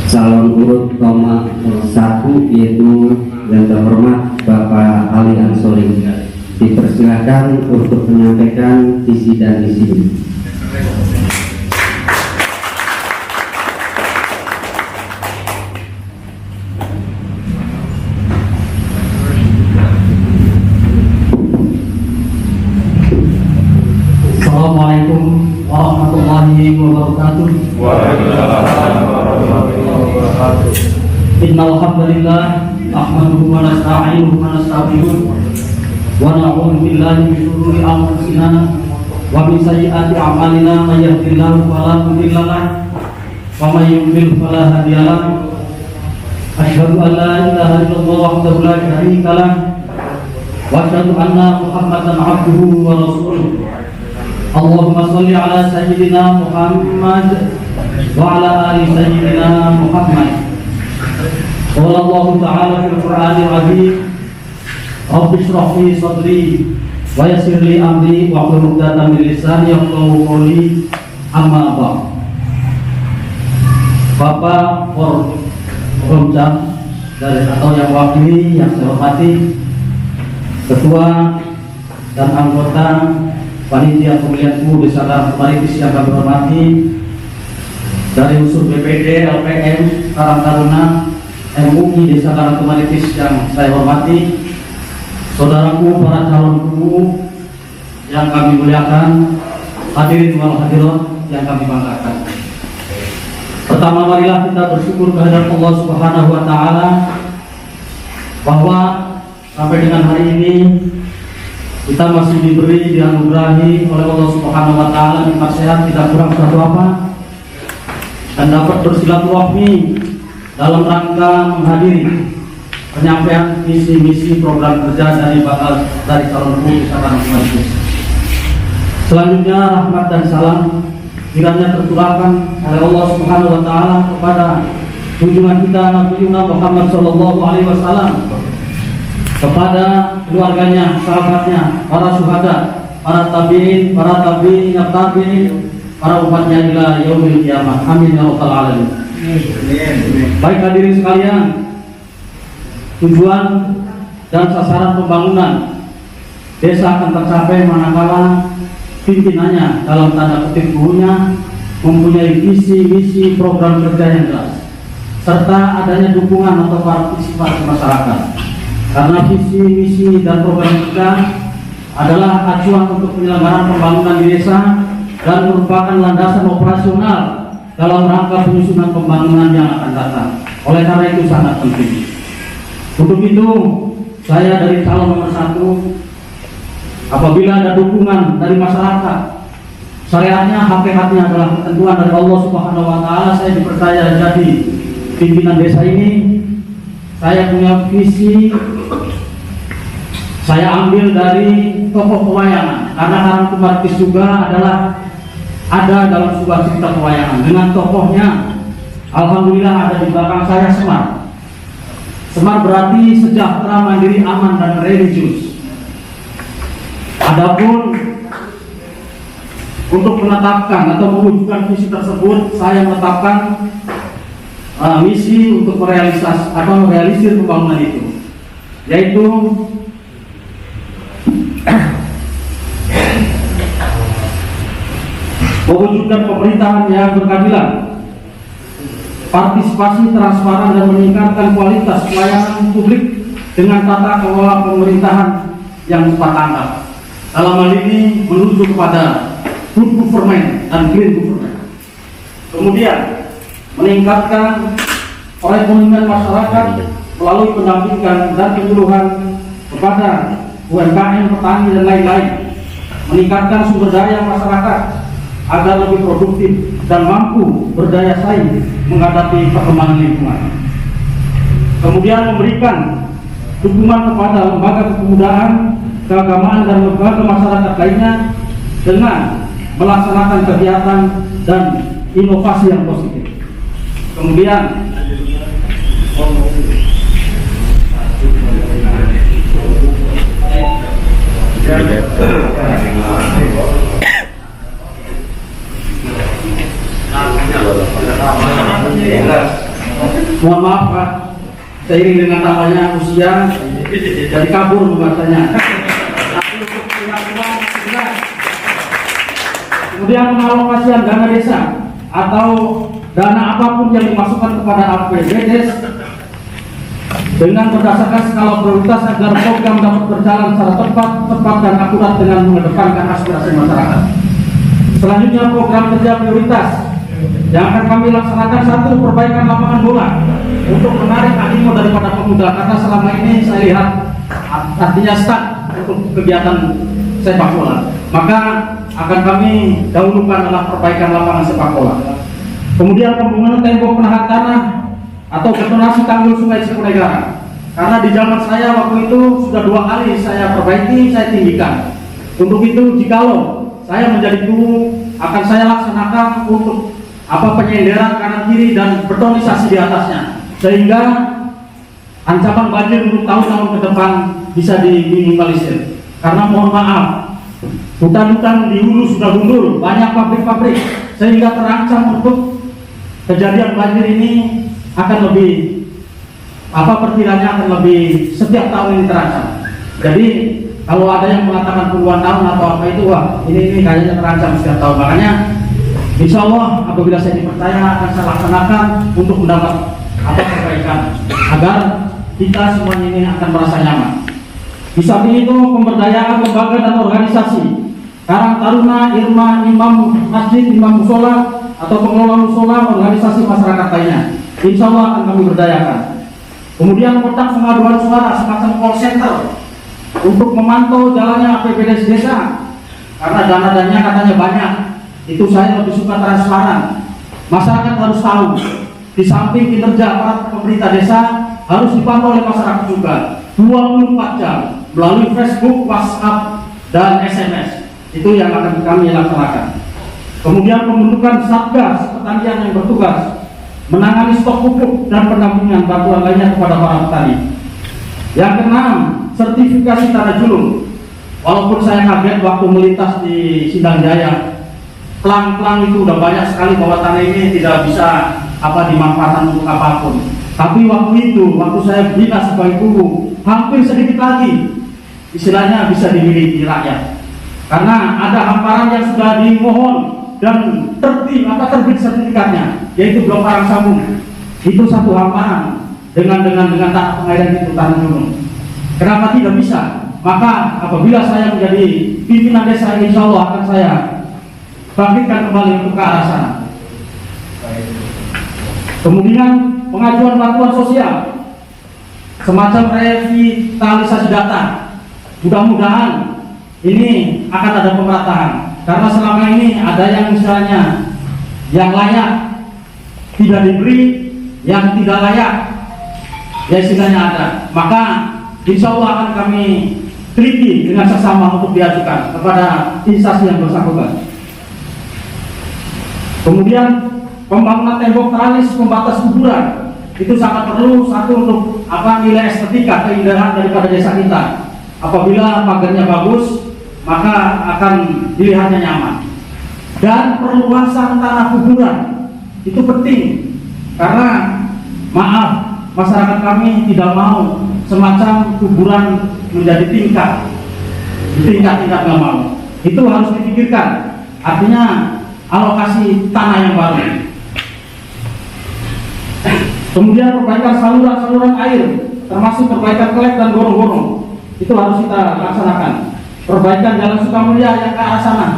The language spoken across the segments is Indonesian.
calon urut nomor 1 yaitu yang terhormat Bapak Ali Ansori. Dipersilakan untuk menyampaikan visi dan misi. Assalamualaikum warahmatullahi wabarakatuh. Innal hamdalillah nahmaduhu wa nasta'inuhu wa nastaghfiruh wa na'udzu billahi min shururi anfusina wa min sayyiati a'malina may yahdihillahu fala mudilla lahu wa may yudlil fala hadiya lahu. Asyhadu an la ilaha illallah wahdahu la syarika lahu wa asyhadu anna Muhammadan 'abduhu wa rasuluh. Allahumma shalli ala sayyidina Muhammad wa ala ali sayyidina Muhammad. Qala Allah ta'ala fil Qur'anil 'azim, Rabbi shrah li sadri wa yassir li amri wa hlul 'uqdatam min lisani yafqahu qawli. Amma ba'd. Bapak Forkomjam dari atau yang wakili yang saya hormati, ketua dan anggota panitia pemilihan umum Desa Karangtumaritis yang kami hormati, dari unsur BPD, LPM, Karang Taruna, MUI Desa Karangtumaritis yang saya hormati, saudaraku para calon guru yang kami muliakan, hadirin wal hadirat yang kami banggakan. Pertama, marilah kita bersyukur kehadirat Allah Subhanahu wa Ta'ala bahwa sampai dengan hari ini kita masih diberi, dianugerahi oleh Allah Subhanahu wa Ta'ala nikmat sehat, tidak kurang satu apa, dan dapat bersilaturahmi dalam rangka menghadiri penyampaian visi misi program kerja dari calon guru Desa Karangtumaritis. Selanjutnya, rahmat dan salam kiranya tercurahkan oleh Allah Subhanahu wa Ta'ala kepada junjungan kita Nabi Muhammad sallallahu alaihi wasallam, kepada keluarganya, sahabatnya, para syuhada, para tabi'in, para tabi'in, para umatnya ila yaumil qiyamah. Amin ya rabbal alamin. Baik hadirin sekalian, tujuan dan sasaran pembangunan desa akan tercapai manakala pimpinannya dalam tanda kutip gurunya mempunyai visi misi program kerja yang jelas serta adanya dukungan atau partisipasi masyarakat. Karena visi misi dan program kerja adalah acuan untuk penyelenggaraan pembangunan di desa dan merupakan landasan operasional dalam rangka penyusunan pembangunan yang akan datang. Oleh karena itu sangat penting. Untuk itu saya dari calon nomor 1, apabila ada dukungan dari masyarakat, syariatnya, hakikatnya adalah ketentuan dari Allah Subhanahu wa Ta'ala, saya dipercaya jadi pimpinan desa ini. Saya punya visi, saya ambil dari tokoh pewayangan, karena Karangtumaritis juga ada dalam sebuah cerita pewayangan dengan tokohnya. Alhamdulillah ada di belakang saya Semar. Semar berarti sejahtera, mandiri, aman, dan religius. Adapun untuk menetapkan atau mewujudkan visi tersebut, saya menetapkan misi untuk merealisir pembangunan itu, yaitu mewujudkan pemerintahan yang berkeadilan, partisipasi transparan, dan meningkatkan kualitas pelayanan publik dengan tata kelola pemerintahan yang tepat tanggap. Dalam hal ini menuju kepada good government dan green government. Kemudian meningkatkan perekonomian masyarakat melalui pendampingan dan penyuluhan kepada UMKM, petani, dan lain-lain. Meningkatkan sumber daya masyarakat agar lebih produktif dan mampu berdaya saing menghadapi perkembangan lingkungan. Kemudian memberikan dukungan kepada lembaga kepemudaan, keagamaan, dan lembaga masyarakat lainnya dengan melaksanakan kegiatan dan inovasi yang positif. Kemudian Mohon maaf Pak, seiring dengan tambahnya usia jadi kabur bahasanya. Tapi untuk pengakuan jelas. Kemudian pengalokasian dana desa atau dana apapun yang dimasukkan kepada APBDes dengan berdasarkan skala prioritas agar program dapat berjalan secara tepat dan akurat dengan mengedepankan aspirasi masyarakat. Selanjutnya program kerja prioritas yang akan kami laksanakan: satu, perbaikan lapangan bola untuk menarik animo daripada pemuda, karena selama ini saya lihat artinya stuck untuk kegiatan sepak bola. Maka akan kami dahulukan adalah perbaikan lapangan sepak bola. Kemudian pembangunan tembok penahan tanah atau betonasi tanggul Sungai Cikunegara, karena di zaman saya waktu itu sudah 2 kali saya perbaiki, saya tinggikan. Untuk itu jikalau saya menjadi guru, akan saya laksanakan untuk penyenderan kanan kiri dan betonisasi di atasnya, sehingga ancaman banjir untuk tahun-tahun ke depan bisa diminimalisir. Karena mohon maaf, hutan-hutan di hulu sudah gundul, banyak pabrik-pabrik, sehingga terancam untuk kejadian banjir ini akan lebih perkiranya akan lebih setiap tahun ini terancam. Jadi kalau ada yang mengatakan puluhan tahun atau apa itu, wah ini kayaknya terancam setiap tahun. Makanya insya Allah apabila saya dipercaya akan saya laksanakan untuk mendapat perbaikan agar kita semuanya ini akan merasa nyaman. Di samping itu pemberdayaan lembaga dan organisasi, Karang Taruna, Irma, imam masjid, imam musola atau pengelola musola, organisasi masyarakat lainnya, insya Allah akan kami berdayakan. Kemudian kotak pengaduan suara semacam call center untuk memantau jalannya APBDes desa, karena dana-dananya katanya banyak. Itu saya lebih suka transparan. Masyarakat harus tahu, di samping kinerja aparat pemerintah desa harus dipantau oleh masyarakat juga 24 jam melalui Facebook, WhatsApp, dan SMS. Itu yang akan kami laksanakan. Kemudian pembentukan satgas pertanian yang bertugas menangani stok pupuk dan pendampingan bantuan lainnya kepada para petani. Yang keenam, sertifikasi tanah julung. Walaupun saya kaget waktu melintas di Sindang Jaya, pelang-pelang itu udah banyak sekali bahwa tanah ini tidak bisa dimanfaatkan untuk apapun. Tapi waktu itu, waktu saya bina sebagai guru, hampir sedikit lagi istilahnya bisa dimiliki rakyat. Karena ada hamparan yang sudah dimohon dan terbit sertifikatnya, yaitu Blok Parang Sambung. Itu satu hamparan dengan tanah pengairan itu, tanah gunung. Kenapa tidak bisa? Maka apabila saya menjadi pimpinan desa, insya Allah akan saya bangkitkan kembali untuk ke arah sana. Kemudian pengajuan bantuan sosial semacam revitalisasi data, mudah-mudahan ini akan ada pemerataan, karena selama ini ada yang misalnya yang layak tidak diberi, yang tidak layak ya istilahnya ada. Maka insya Allah akan kami teliti dengan sesama untuk diajukan kepada instansi yang bersangkutan. Kemudian pembangunan tembok teralis pembatas kuburan itu sangat perlu, satu untuk nilai estetika, keindahan daripada desa kita. Apabila pagarnya bagus, maka akan dilihatnya nyaman. Dan perluasan tanah kuburan itu penting, karena maaf, masyarakat kami tidak mau semacam kuburan menjadi tingkat nggak mau. Itu harus dipikirkan. Artinya alokasi tanah yang baru. Kemudian perbaikan saluran air, termasuk perbaikan kelek dan gorong-gorong, itu harus kita laksanakan. Perbaikan jalan Sukamulya yang ke arah sana.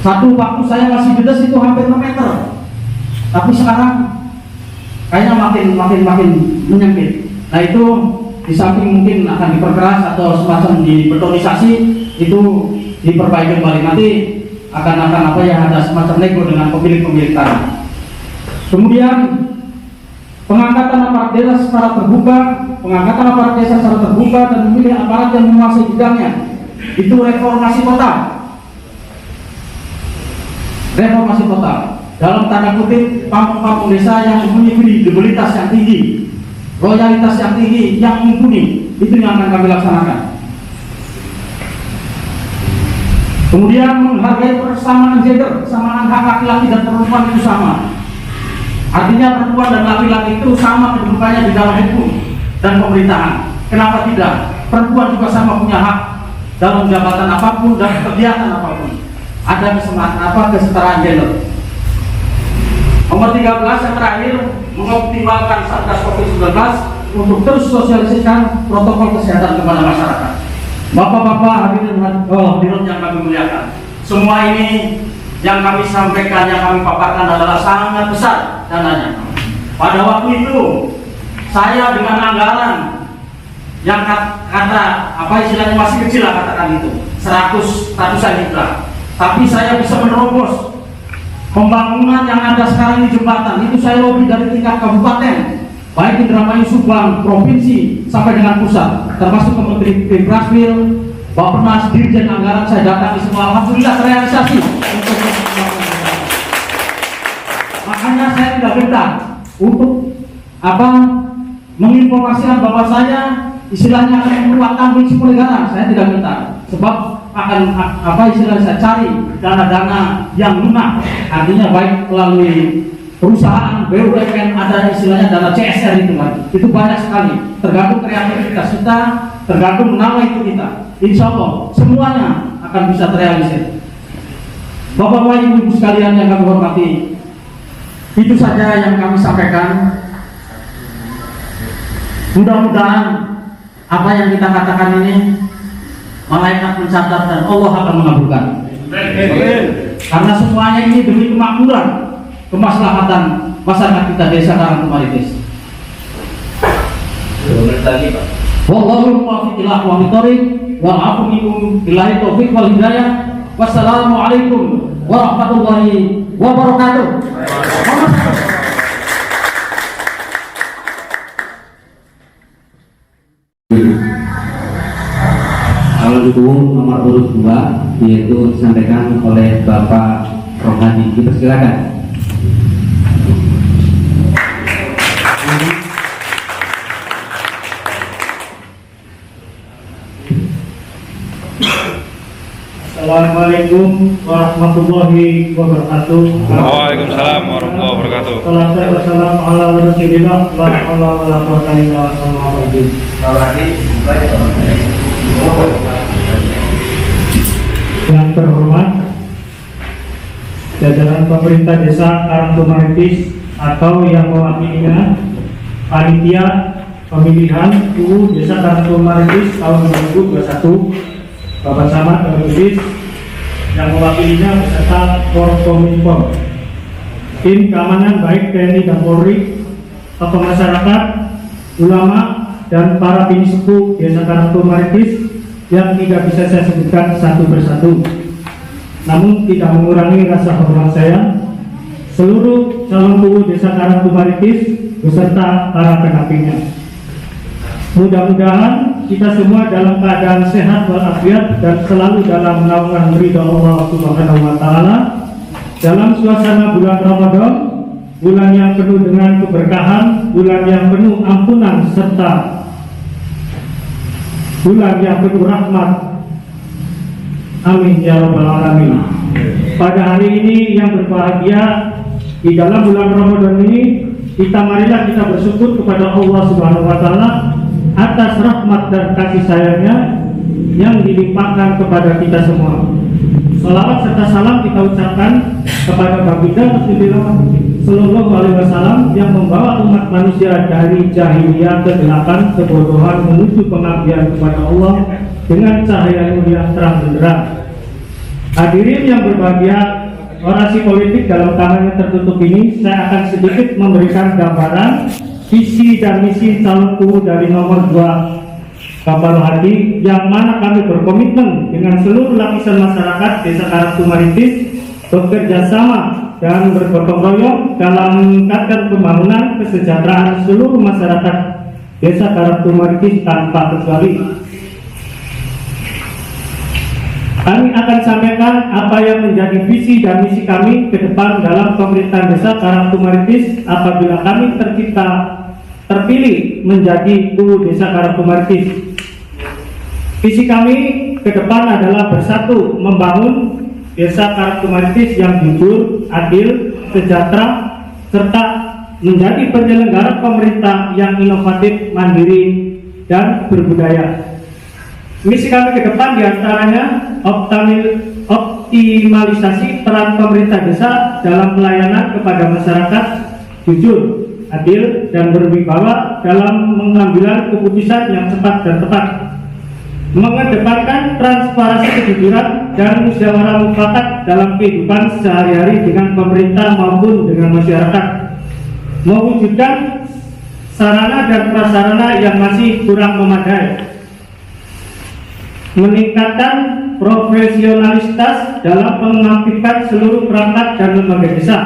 Satu waktu saya masih bedes itu hampir 6 meter, tapi sekarang kayaknya makin menyempit. Nah itu di samping mungkin akan diperkeras atau semacam dibetonisasi, itu diperbaiki kembali. Nanti akan ada semacam nego dengan pemilik tanah. Kemudian pengangkatan aparat desa secara terbuka, dan memilih aparat yang menguasai bidangnya. Itu reformasi total dalam tanda kutip, kampung-kampung desa yang mempunyai kredibilitas yang tinggi, loyalitas yang tinggi, yang mumpuni, itu yang akan kami laksanakan. Kemudian menghargai persamaan gender, kesamaan hak laki-laki dan perempuan itu sama. Artinya perempuan dan laki-laki itu sama kedudukannya di dalam hukum dan pemerintahan. Kenapa tidak? Perempuan juga sama punya hak dalam jabatan apapun dan kegiatan apapun. Ada kesetaraan gender. Nomor 13 yang terakhir, mengoptimalkan Satgas COVID-19 untuk terus sosialisasikan protokol kesehatan kepada masyarakat. Bapak-bapak, hadirin yang kami muliakan, semua ini yang kami sampaikan, yang kami paparkan adalah sangat besar dananya. Pada waktu itu saya dengan anggaran yang istilahnya masih kecil lah, katakan itu 100-an juta, tapi saya bisa menerobos pembangunan yang ada sekarang ini, jembatan itu saya lobby dari tingkat kabupaten, baik Indramayu, Subang, provinsi sampai dengan pusat, termasuk Kementerian Infrastruktur, Bappenas, Dirjen Anggaran, saya datangi semua. Alhamdulillah terrealisasi. Makanya saya tidak gentar untuk menginformasikan bahwa saya istilahnya akan mengeluarkan prinsip negara. Saya tidak gentar, sebab akan istilahnya saya cari dana-dana yang lunak, artinya baik melalui perusahaan BUMN, ada istilahnya dana CSR itu lagi. Itu banyak sekali, tergantung kreativitas kita, tergantung nama itu kita. Insya Allah semuanya akan bisa terrealisir. Bapak-bapak, ibu-ibu sekalian yang kami hormati, itu saja yang kami sampaikan. Mudah-mudahan apa yang kita katakan ini malaikat mencatat dan Allah akan mengabulkan. Karena semuanya ini demi kemakmuran, kemaslahatan masyarakat kita desa Karangtumaritis. Wallahul muwaffiq ila aqwamit thoriq wal 'afwu minkum billahi taufiq wal hidayah. Wassalamualaikum warahmatullahi wabarakatuh. Kalau itu nomor urut 2 yaitu disampaikan oleh Bapak Rohadi, dipersilakan. Assalamualaikum warahmatullahi wabarakatuh. Waalaikumsalam warahmatullahi wabarakatuh. Wassalamualaikum warahmatullahi wabarakatuh. Yang terhormat jajaran pemerintah desa Karangtumaritis atau yang mewakilinya, panitia pemilihan UU Desa Karangtumaritis tahun 2021, Bapak Camat Karangtumaritis yang mewakilinya beserta Forkominfo, tim keamanan baik TNI dan Polri, tokoh masyarakat, ulama, dan para pinisepuh Desa Karangtumaritis yang tidak bisa saya sebutkan satu persatu, namun tidak mengurangi rasa hormat saya, seluruh calon UU Desa Karangtumaritis beserta para pendampingnya. Mudah-mudahan kita semua dalam keadaan sehat walafiat dan selalu dalam naungan ridha Allah Subhanahu wa Ta'ala dalam suasana bulan Ramadan, bulan yang penuh dengan keberkahan, bulan yang penuh ampunan serta bulan yang penuh rahmat. Amin ya rabbal alamin. Pada hari ini yang berbahagia, di dalam bulan Ramadan ini, marilah kita bersyukur kepada Allah Subhanahu wa Ta'ala atas rahmat dan kasih sayangnya yang dilimpahkan kepada kita semua. Salawat serta salam kita ucapkan kepada Baginda Rasulullah Sallallahu Alaihi Wasallam yang membawa umat manusia dari jahiliyah kegelapan kebodohan menuju pengabdian kepada Allah dengan cahaya nur yang terang benderang. Hadirin yang berbahagia, orasi politik dalam tangannya tertutup ini saya akan sedikit memberikan gambaran visi dan misi calon UU dari nomor 2 Bapak Rohadi, yang mana kami berkomitmen dengan seluruh lapisan masyarakat Desa Karangtumaritis bekerja sama dan bergotong royong dalam meningkatkan pembangunan kesejahteraan seluruh masyarakat Desa Karangtumaritis tanpa kecuali. Kami akan sampaikan apa yang menjadi visi dan misi kami ke depan dalam pemerintahan Desa Karangtumaritis apabila kami terpilih menjadi UU Desa Karangtumaritis. Visi kami ke depan adalah bersatu membangun Desa Karangtumaritis yang jujur, adil, sejahtera, serta menjadi penyelenggara pemerintah yang inovatif, mandiri, dan berbudaya. Misi kami ke depan diantaranya optimalisasi peran pemerintah desa dalam pelayanan kepada masyarakat, jujur, adil, dan berwibawa dalam mengambil keputusan yang cepat dan tepat, mengedepankan transparansi, kejujuran, dan musyawarah mufakat dalam kehidupan sehari-hari dengan pemerintah maupun dengan masyarakat, mewujudkan sarana dan prasarana yang masih kurang memadai, meningkatkan profesionalitas dalam mengaktifkan seluruh perangkat dan lembaga desa,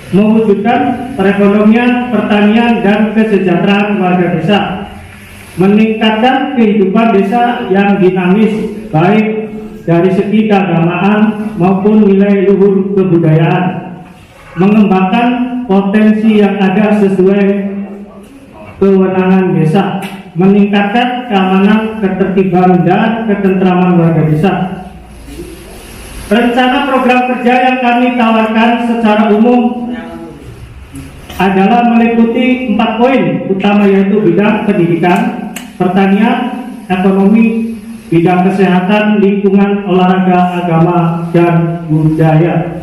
mewujudkan perekonomian, pertanian, dan kesejahteraan warga desa, meningkatkan kehidupan desa yang dinamis baik dari segi keagamaan maupun nilai luhur kebudayaan, mengembangkan potensi yang ada sesuai kewenangan desa, meningkatkan keamanan, ketertiban, dan ketentraman warga desa. Rencana program kerja yang kami tawarkan secara umum adalah meliputi 4 poin utama, yaitu bidang pendidikan, pertanian, ekonomi, bidang kesehatan, lingkungan, olahraga, agama, dan budaya.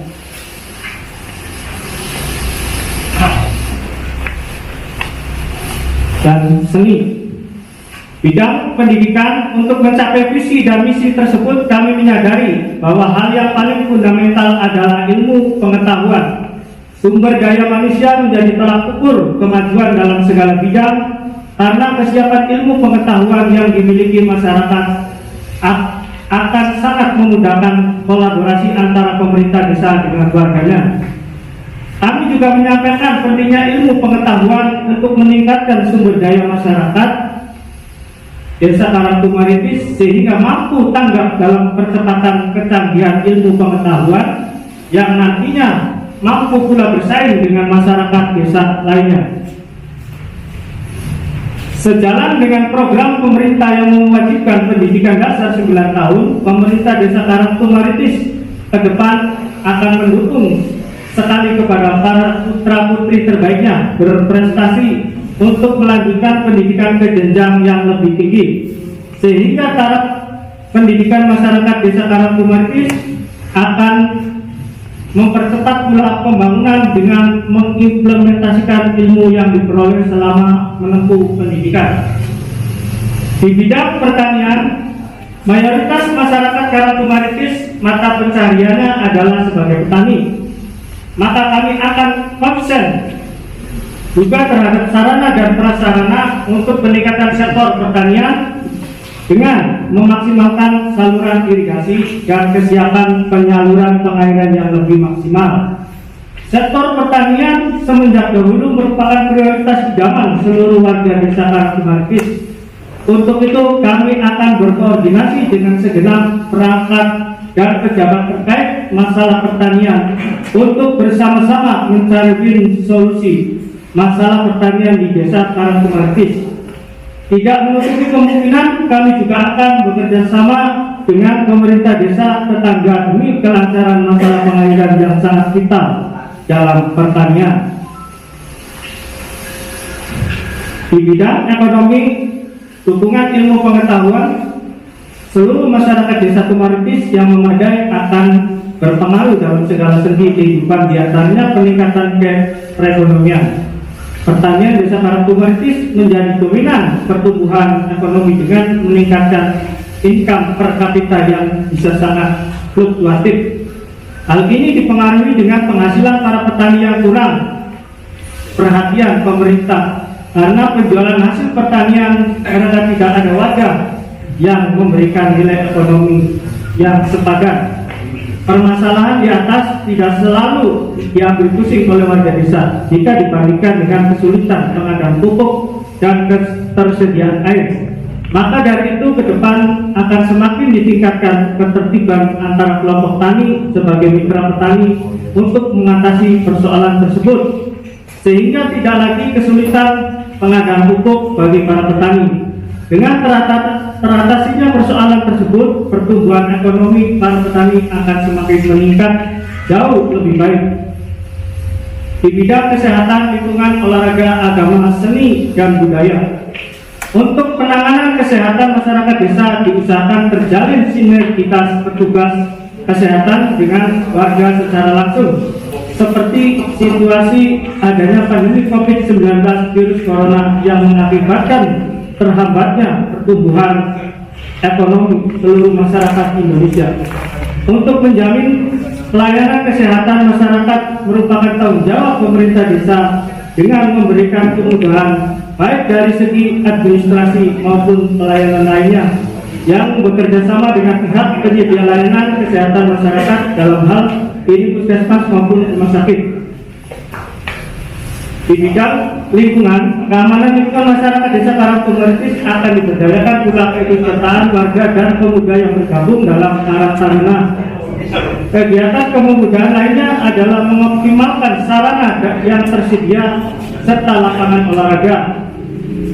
Dan seni. Bidang pendidikan, untuk mencapai visi dan misi tersebut kami menyadari bahwa hal yang paling fundamental adalah ilmu pengetahuan. Sumber daya manusia menjadi tolak ukur kemajuan dalam segala bidang, karena kesiapan ilmu pengetahuan yang dimiliki masyarakat akan sangat memudahkan kolaborasi antara pemerintah desa dengan warganya. Kami juga menyampaikan pentingnya ilmu pengetahuan untuk meningkatkan sumber daya masyarakat Desa Karangtumaritis sehingga mampu tanggap dalam percepatan kecanggihan ilmu pengetahuan yang nantinya mampu pula bersaing dengan masyarakat desa lainnya. Sejalan dengan program pemerintah yang mewajibkan pendidikan dasar 9 tahun, pemerintah Desa Karangtumaritis ke depan akan mendukung sekali kepada para putra-putri terbaiknya berprestasi untuk melanjutkan pendidikan ke jenjang yang lebih tinggi, sehingga taraf pendidikan masyarakat Desa Karangtumaritis akan mempercepat pula pembangunan dengan mengimplementasikan ilmu yang diperoleh selama menempuh pendidikan. Di bidang pertanian, mayoritas masyarakat Karangtumaritis mata pencahariannya adalah sebagai petani, maka kami akan konsen juga terhadap sarana dan prasarana untuk peningkatan sektor pertanian dengan memaksimalkan saluran irigasi dan kesiapan penyaluran pengairan yang lebih maksimal. Sektor pertanian semenjak dahulu merupakan prioritas idaman seluruh warga Desa Karangtumaritis. Untuk itu kami akan berkoordinasi dengan segenap perangkat dan pejabat terkait masalah pertanian untuk bersama-sama mencari solusi masalah pertanian di Desa Karangtumaritis. Tidak menutupi kemungkinan kami juga akan bekerja sama dengan pemerintah desa tetangga demi kelancaran masalah pengairan yang sangat vital dalam pertanian. Di bidang ekonomi, dukungan ilmu pengetahuan, seluruh masyarakat Desa Tumaritis yang memadai akan berpengaruh dalam segala sendi kehidupan, diantaranya peningkatan perekonomian. Pertanian Desa Karangtumaritis menjadi dominan pertumbuhan ekonomi dengan meningkatkan income per kapita yang bisa sangat fluktuatif. Hal ini dipengaruhi dengan penghasilan para petani yang kurang perhatian pemerintah, karena penjualan hasil pertanian karena tidak ada wadah yang memberikan nilai ekonomi yang sepadan. Permasalahan di atas tidak selalu diambil pusing oleh warga desa jika dibandingkan dengan kesulitan pengadaan pupuk dan ketersediaan air. Maka dari itu ke depan akan semakin ditingkatkan ketertiban antara kelompok tani sebagai mitra petani untuk mengatasi persoalan tersebut, sehingga tidak lagi kesulitan pengadaan pupuk bagi para petani. Dengan teratasinya persoalan tersebut, pertumbuhan ekonomi para petani akan semakin meningkat jauh lebih baik. di bidang kesehatan, lingkungan, olahraga, agama, seni, dan budaya. Untuk penanganan kesehatan masyarakat desa diusahakan terjalin sinergitas petugas kesehatan dengan warga secara langsung, seperti situasi adanya pandemi COVID-19 virus corona yang mengakibatkan terhambatnya pertumbuhan ekonomi seluruh masyarakat Indonesia. Untuk menjamin pelayanan kesehatan masyarakat merupakan tanggung jawab pemerintah desa dengan memberikan kemudahan baik dari segi administrasi maupun pelayanan lainnya yang bekerja sama dengan pihak penyedia layanan kesehatan masyarakat dalam hal ini puskesmas maupun rumah sakit. Di bidang lingkungan, keamanan lingkungan masyarakat desa Karangtumaritis akan diberdayakan pula keikutsertaan warga dan pemuda yang bergabung dalam Karang Taruna. Kegiatan kemudahan lainnya adalah mengoptimalkan sarana yang tersedia serta lapangan olahraga.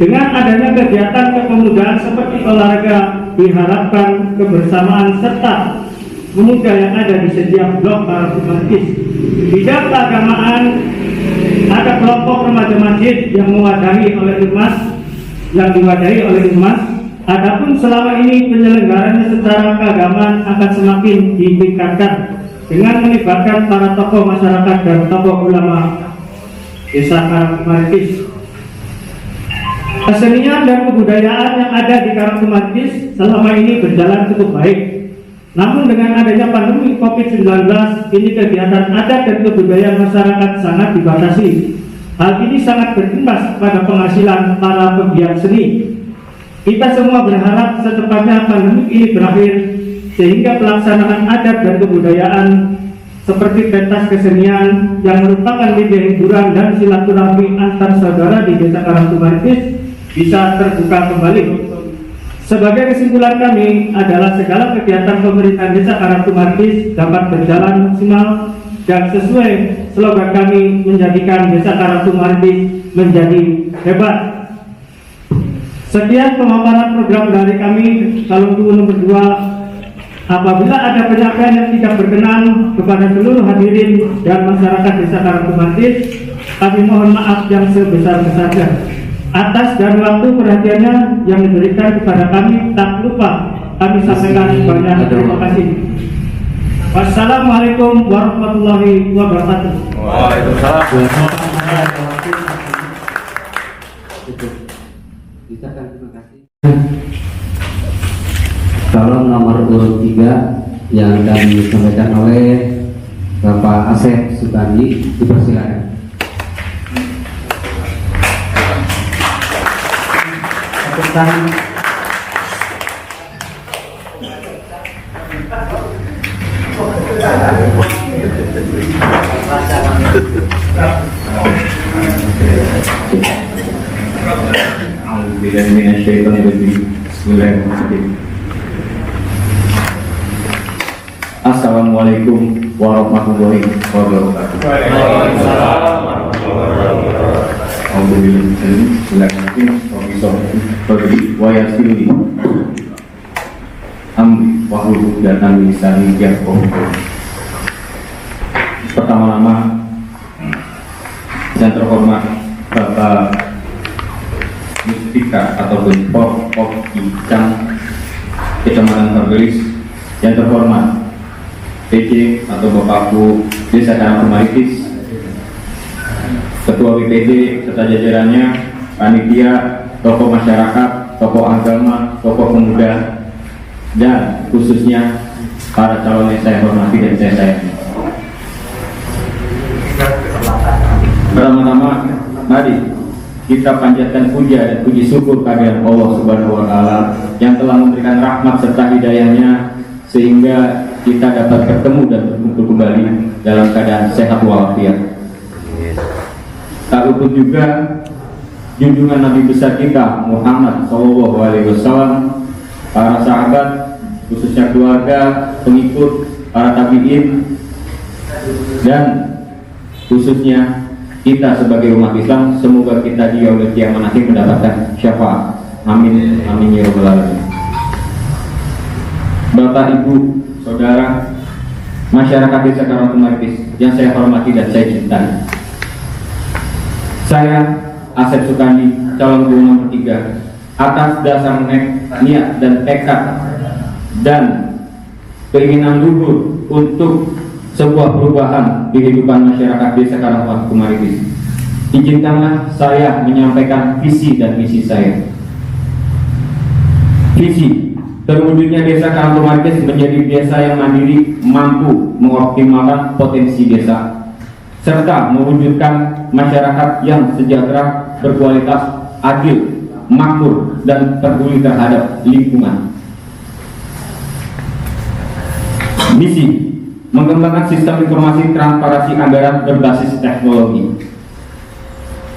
Dengan adanya kegiatan kepemudahan seperti olahraga, diharapkan kebersamaan serta pemuda yang ada di setiap blok Karangtumaritis. Bidang keagamaan, ada kelompok remaja masjid yang diwadahi oleh umat. Adapun selama ini penyelenggarannya secara keagamaan akan semakin ditingkatkan dengan melibatkan para tokoh masyarakat dan tokoh ulama desa Karangtumaritis. Kesenian dan kebudayaan yang ada di Karangtumaritis selama ini berjalan cukup baik. Namun dengan adanya pandemi COVID-19, ini kegiatan adat dan kebudayaan masyarakat sangat dibatasi. Hal ini sangat berimbas pada penghasilan para pegiat seni. Kita semua berharap secepatnya pandemi ini berakhir, sehingga pelaksanaan adat dan kebudayaan seperti pentas kesenian yang merupakan media hiburan dan silaturahmi antar saudara di desa Karangtumaritis bisa terbuka kembali. Sebagai kesimpulan kami adalah segala kegiatan pemerintahan desa Karangtumaritis dapat berjalan maksimal dan sesuai slogan kami menjadikan desa Karangtumaritis menjadi hebat. Sekian pemaparan program dari kami. Calon Gubernur nomor 2, apabila ada penyampaian yang tidak berkenan kepada seluruh hadirin dan masyarakat desa Karangtumaritis, kami mohon maaf yang sebesar-besarnya. Atas dan waktu perhatiannya yang diberikan kepada kami, tak lupa kami sampaikan banyak terima kasih. Wassalamualaikum warahmatullahi wabarakatuh. Waalaikumsalam. Terima kasih. Calon nomor urut 3 yang akan disampaikan oleh Bapak Asep Sukandi, dipersilakan. Assalamualaikum warahmatullahi wabarakatuh. Pertama-tama yang terhormat Bapak Mustika ataupun Pok Icang Kecamatan Tergelis, yang terhormat PJ atau Bapakku Desa Karangtumaritis, Ketua BPD serta jajarannya, panitia, tokoh masyarakat, tokoh agama, tokoh pemuda, dan khususnya para calon yang saya hormati dan saya sayangi. Pertama-tama, mari kita panjatkan puja dan puji syukur kehadirat Allah Subhanahu wa Ta'ala yang telah memberikan rahmat serta hidayahnya sehingga kita dapat bertemu dan berkumpul kembali dalam keadaan sehat walafiat. Tak luput juga junjungan Nabi besar kita Muhammad SAW, para sahabat, khususnya keluarga, pengikut, para tabi'in, dan khususnya kita sebagai umat Islam. Semoga kita di yaumil qiyamah nanti mendapatkan syafaat. Amin, amin ya rabbal alamin. Bapak, Ibu, Saudara, masyarakat desa Karangtumaritis yang saya hormati dan saya cintai. Saya Asep Sukandi, calon gubernur nomor 3, atas dasar niat dan tekad dan keinginan luhur untuk sebuah perubahan di kehidupan masyarakat Desa Karangkobar Kumaritis, izinkanlah saya menyampaikan visi dan misi saya. Visi terwujudnya Desa Karangkobar menjadi desa yang mandiri, mampu mengoptimalkan potensi desa, serta mewujudkan masyarakat yang sejahtera, berkualitas, adil, makmur, dan peduli terhadap lingkungan. Misi mengembangkan sistem informasi transparansi anggaran berbasis teknologi.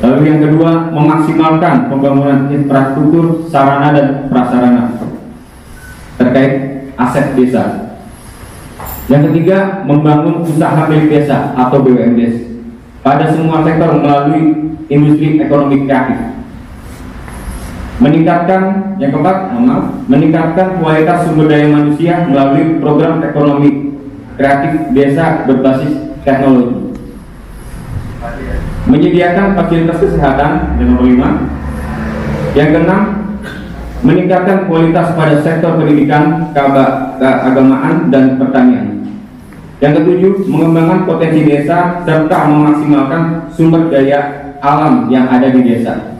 Lalu yang kedua, memaksimalkan pembangunan infrastruktur, sarana dan prasarana terkait aset desa. Yang ketiga, membangun usaha milik desa atau BUMDes pada semua sektor melalui industri ekonomi kreatif. Meningkatkan, yang keempat, meningkatkan kualitas sumber daya manusia melalui program ekonomi kreatif desa berbasis teknologi. Menyediakan fasilitas kesehatan, dan nomor 5. Yang keenam, meningkatkan kualitas pada sektor pendidikan, keagamaan, dan pertanian. Yang ketujuh, mengembangkan potensi desa serta memaksimalkan sumber daya alam yang ada di desa.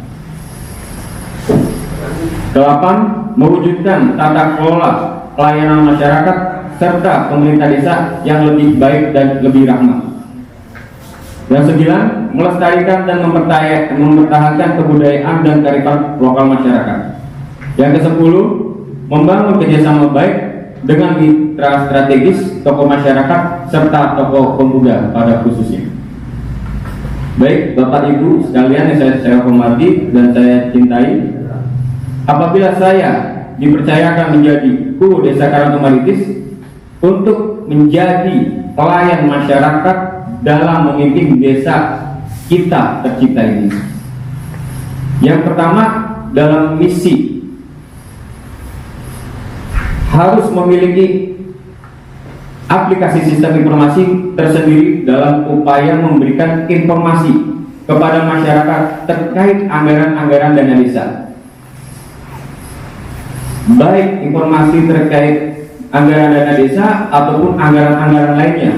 8. Mewujudkan tata kelola pelayanan masyarakat serta pemerintah desa yang lebih baik dan lebih ramah. Yang 9. Melestarikan dan mempertahankan kebudayaan dan kearifan lokal masyarakat. Yang ke-10. Membangun kerjasama baik dengan mitra strategis, tokoh masyarakat serta tokoh pemuda pada khususnya. Baik, Bapak Ibu sekalian yang saya hormati dan saya cintai, apabila saya dipercayakan menjadi Guru Desa Karangkobar untuk menjadi pelayan masyarakat dalam memimpin desa kita tercipta ini. Yang pertama, dalam misi harus memiliki aplikasi sistem informasi tersendiri dalam upaya memberikan informasi kepada masyarakat terkait anggaran-anggaran dana desa, baik informasi terkait anggaran dana desa ataupun anggaran-anggaran lainnya.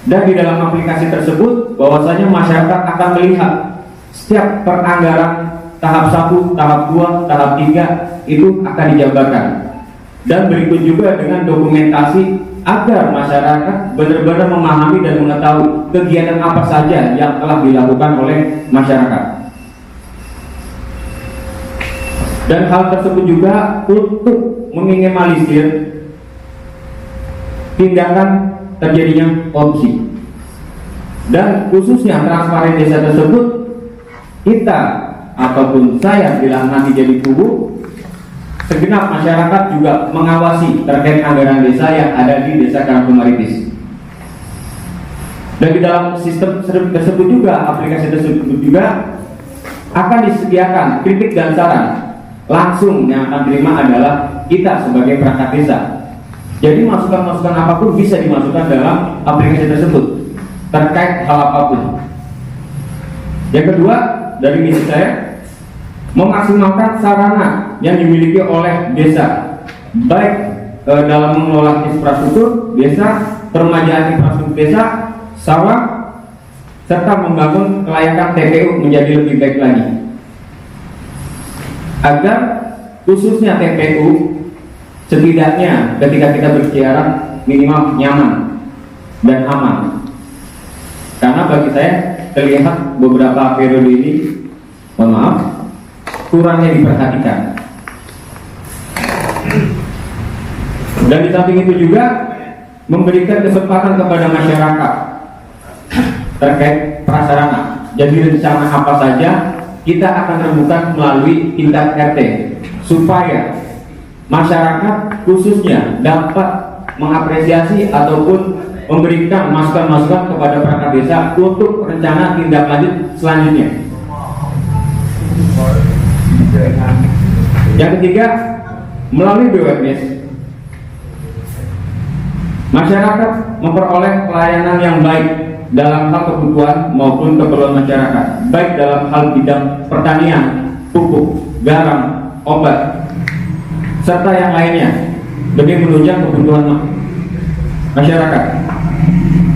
Dan di dalam aplikasi tersebut bahwasanya masyarakat akan melihat setiap peranggaran tahap 1, tahap 2, tahap 3 itu akan dijabarkan. Dan berikut juga dengan dokumentasi agar masyarakat benar-benar memahami dan mengetahui kegiatan apa saja yang telah dilakukan oleh masyarakat. Dan hal tersebut juga untuk meminimalisir tindakan terjadinya korupsi. Dan khususnya transparan desa tersebut, kita ataupun saya bila nanti jadi kubu, segenap masyarakat juga mengawasi terkait anggaran desa yang ada di Desa Karangkobar. Dan di dalam sistem tersebut juga, aplikasi tersebut juga akan disediakan kritik dan saran. Langsung yang akan terima adalah kita sebagai perangkat desa. Jadi masukan-masukan apapun bisa dimasukkan dalam aplikasi tersebut terkait hal apapun. Yang kedua, dari misi saya, memaksimalkan sarana yang dimiliki oleh desa, baik dalam mengelola infrastruktur desa, peremajaan infrastruktur desa, sawah, serta membangun kelayakan TPU menjadi lebih baik lagi, agar khususnya TPU setidaknya ketika kita berkeliaran minimal nyaman dan aman. Karena bagi saya terlihat beberapa periode ini, mohon maaf, kurangnya diperhatikan. Dan di samping itu juga memberikan kesempatan kepada masyarakat terkait prasarana. Jadi rencana apa saja kita akan rembukan melalui tingkat RT, supaya masyarakat khususnya dapat mengapresiasi ataupun memberikan masukan-masukan kepada perangkat desa untuk rencana tindak lanjut selanjutnya. Yang ketiga, melalui BUMDes, masyarakat memperoleh pelayanan yang baik dalam hal kebutuhan maupun keperluan masyarakat, baik dalam hal bidang pertanian, pupuk, garam, obat, serta yang lainnya, demi menunjang kebutuhan masyarakat.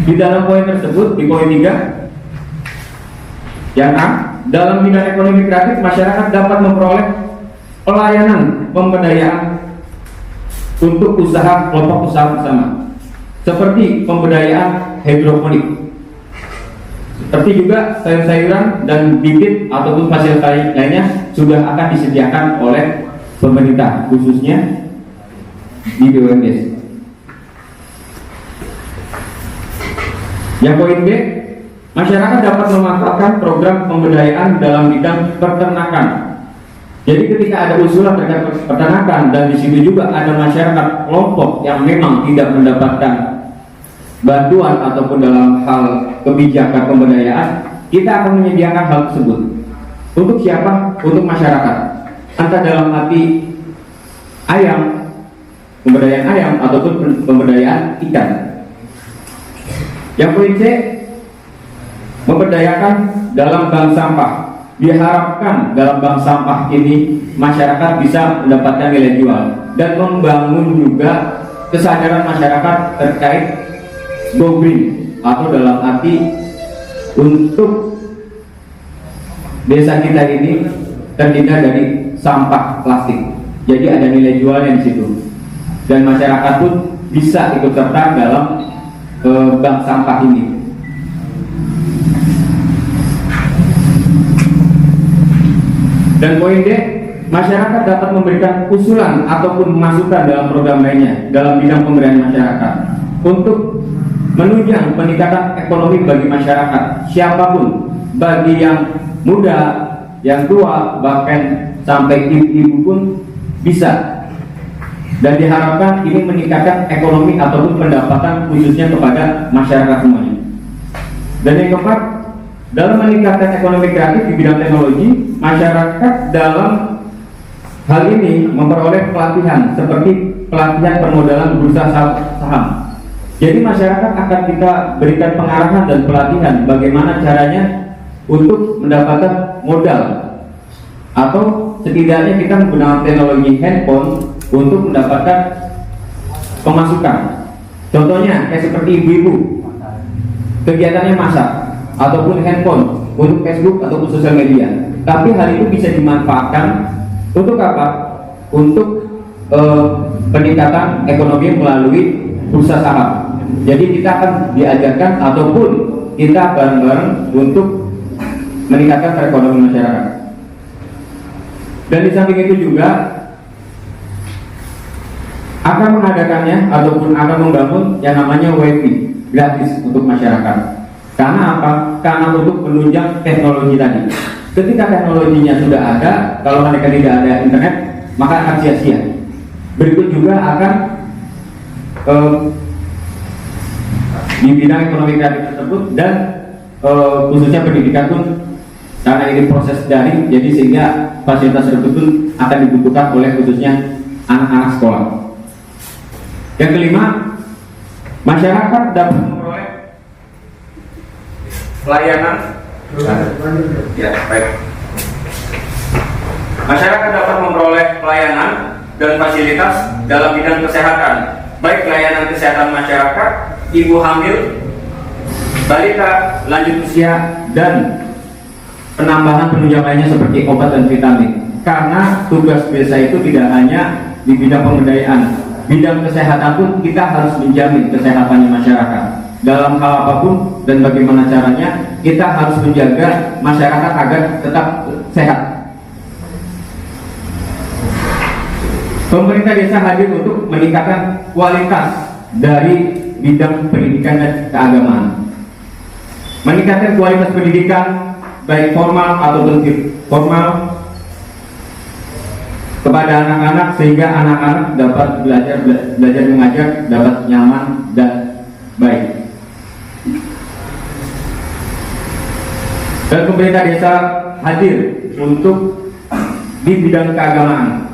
Di dalam poin tersebut, di poin 3, yang A, dalam bidang ekonomi kreatif, masyarakat dapat memperoleh pelayanan pemberdayaan untuk usaha kelompok usaha bersama, seperti pemberdayaan hidroponik, seperti juga sayur-sayuran dan bibit ataupun fasilitas lainnya sudah akan disediakan oleh pemerintah, khususnya di BUMDes. Yang poin B, masyarakat dapat memanfaatkan program pemberdayaan dalam bidang peternakan. Jadi ketika ada usulan terkait peternakan dan di situ juga ada masyarakat kelompok yang memang tidak mendapatkan bantuan ataupun dalam hal kebijakan pemberdayaan, kita akan menyediakan hal tersebut. Untuk siapa? Untuk masyarakat. Entah dalam arti ayam, pemberdayaan ayam ataupun pemberdayaan ikan. Yang poin C, memberdayakan dalam bank sampah. Diharapkan dalam bank sampah ini masyarakat bisa mendapatkan nilai jual dan membangun juga kesadaran masyarakat terkait go green, atau dalam arti untuk desa kita ini terhindar dari sampah plastik. Jadi ada nilai jualnya di situ dan masyarakat pun bisa ikut serta dalam bank sampah ini. Dan poin D, masyarakat dapat memberikan usulan ataupun masukan dalam program lainnya dalam bidang pemberdayaan masyarakat untuk menunjang peningkatan ekonomi bagi masyarakat siapapun, bagi yang muda, yang tua, bahkan sampai ibu-ibu pun bisa. Dan diharapkan ini meningkatkan ekonomi ataupun pendapatan khususnya kepada masyarakat semuanya. Dan yang keempat, dalam meningkatkan ekonomi kreatif di bidang teknologi, masyarakat dalam hal ini memperoleh pelatihan seperti pelatihan permodalan bursa saham. Jadi masyarakat akan kita berikan pengarahan dan pelatihan bagaimana caranya untuk mendapatkan modal, atau setidaknya kita menggunakan teknologi handphone untuk mendapatkan pemasukan. Contohnya kayak seperti ibu-ibu, kegiatannya masak ataupun handphone untuk Facebook ataupun sosial media, tapi hal itu bisa dimanfaatkan untuk apa? Untuk peningkatan ekonomi melalui bursa saham. Jadi kita akan diajarkan ataupun kita bareng-bareng untuk meningkatkan perekonomian masyarakat. Dan di samping itu juga akan mengadakannya ataupun akan membangun yang namanya WiFi gratis untuk masyarakat. Karena apa? Karena untuk menunjang teknologi tadi. Ketika teknologinya sudah ada, kalau mereka tidak ada internet, maka akan sia-sia. Berikut juga akan di bidang ekonomi kreatif tersebut dan khususnya pendidikan pun, karena ini proses daring, jadi sehingga fasilitas tersebut pun akan dibutuhkan oleh khususnya anak-anak sekolah. Yang kelima, masyarakat dapat memperoleh pelayanan. Ya, baik. Masyarakat dapat memperoleh pelayanan dan fasilitas dalam bidang kesehatan, baik pelayanan kesehatan masyarakat, ibu hamil, balita, lanjut usia, dan penambahan penunjang lainnya seperti obat dan vitamin. Karena tugas desa itu tidak hanya di bidang pemberdayaan, bidang kesehatan pun kita harus menjamin kesehatannya masyarakat. Dalam hal apapun dan bagaimana caranya, kita harus menjaga masyarakat agar tetap sehat. Pemerintah desa hadir untuk meningkatkan kualitas dari bidang pendidikan dan keagamaan. Meningkatkan kualitas pendidikan baik formal ataupun formal kepada anak-anak sehingga anak-anak dapat belajar mengajar dapat nyaman dan baik. Dan pemerintah desa hadir untuk di bidang keagamaan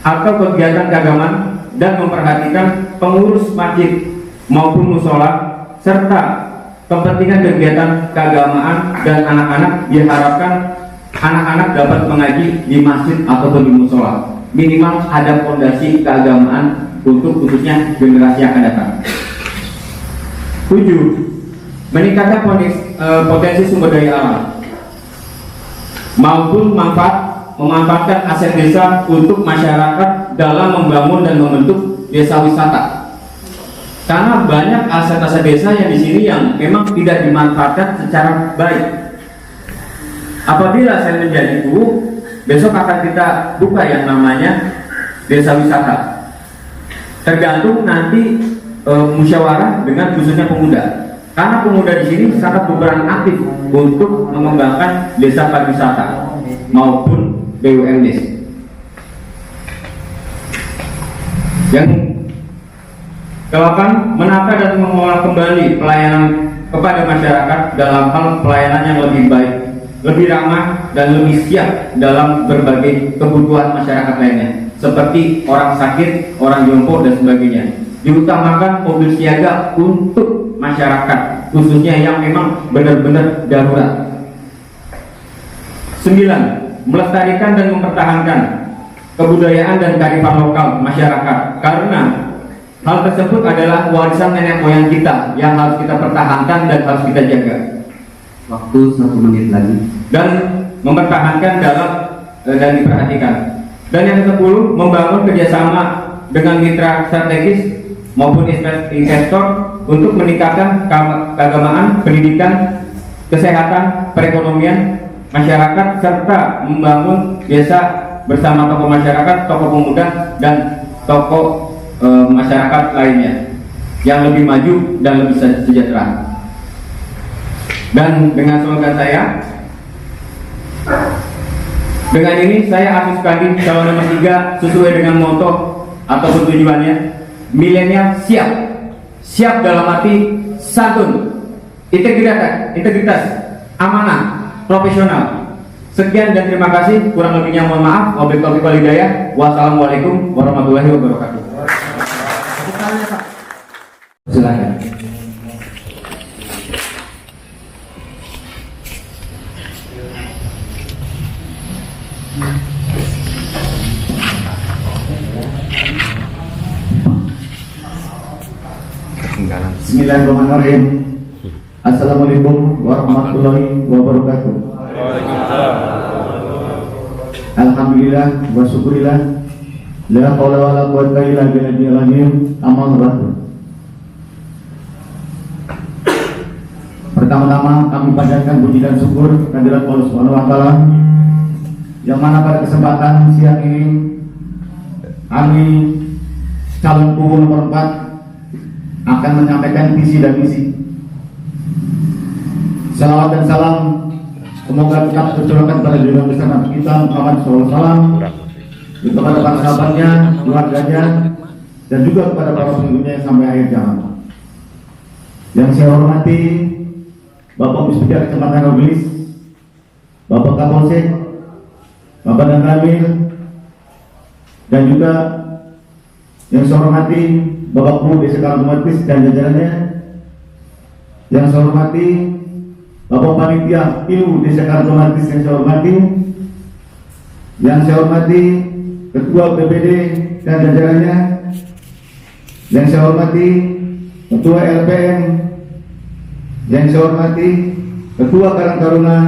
atau kegiatan keagamaan dan memperhatikan pengurus masjid maupun musola serta kepentingan kegiatan keagamaan dan anak-anak diharapkan anak-anak dapat mengaji di masjid ataupun di musola. Minimal ada fondasi keagamaan untuk khususnya generasi yang akan datang. 7. Meningkatkan potensi sumber daya alam maupun memanfaatkan aset desa untuk masyarakat dalam membangun dan membentuk desa wisata. Karena banyak aset-aset desa yang di sini yang memang tidak dimanfaatkan secara baik. Apabila saya menjadi guru, besok akan kita buka yang namanya desa wisata. Tergantung nanti musyawarah dengan khususnya pemuda. Karena pemuda di sini sangat berperan aktif untuk mengembangkan desa pariwisata maupun BUMD. Yang ke-8, menata dan mengelola kembali pelayanan kepada masyarakat dalam hal pelayanan yang lebih baik, lebih ramah dan lebih siap dalam berbagai kebutuhan masyarakat lainnya, seperti orang sakit, orang jompo dan sebagainya. Diutamakan mobil siaga untuk masyarakat, khususnya yang memang benar-benar darurat. 9. Melestarikan dan mempertahankan kebudayaan dan kearifan lokal masyarakat, karena hal tersebut adalah warisan nenek moyang kita yang harus kita pertahankan dan harus kita jaga. Waktu 1 menit lagi. Dan mempertahankan dan diperhatikan. Dan yang ke-10, membangun kerjasama dengan mitra strategis maupun investor untuk meningkatkan keagamaan, pendidikan, kesehatan, perekonomian masyarakat, serta membangun desa bersama tokoh masyarakat, tokoh pemuda, dan tokoh masyarakat lainnya yang lebih maju dan lebih sejahtera. Dan dengan slogan saya, dengan ini saya Afif Kadi calon nomor 3 sesuai dengan moto atau tujuannya, milenial siap dalam arti santun, integritas, amanah, profesional. Sekian dan terima kasih. Kurang lebihnya mohon maaf. Wabillahi taufiq wal hidayah. Wassalamualaikum warahmatullahi wabarakatuh. Silakan. Bismillahirrahmanirrahim. Assalamualaikum warahmatullahi wabarakatuh. Alhamdulillah wa syukurillah, la haula wala quwwata illa billahil amal ba'du. Pertama-tama kami panjatkan puji dan syukur kehadirat Allah Subhanahu wa taala, yang mana pada kesempatan siang ini kami calon kubu nomor 4 akan menyampaikan visi dan misi. Salawat dan salam semoga tetap tercurahkan pada junjungan besar Nabi kita Muhammad SAW, kepada para sahabatnya, keluarganya, dan juga kepada para pengikutnya sampai akhir zaman. Yang saya hormati Bapak Puspida Kecamatan Robilis, Bapak Kapolsek, Bapak dan Ramil, dan juga yang saya hormati Bapak Guru Desa Karangkomartis dan jajarannya, yang saya hormati Bapak Panitia PILU Desa Karangkomartis yang saya hormati, yang saya hormati Ketua BPD dan jajarannya, yang saya hormati Ketua LPM, yang saya hormati Ketua Karang Taruna,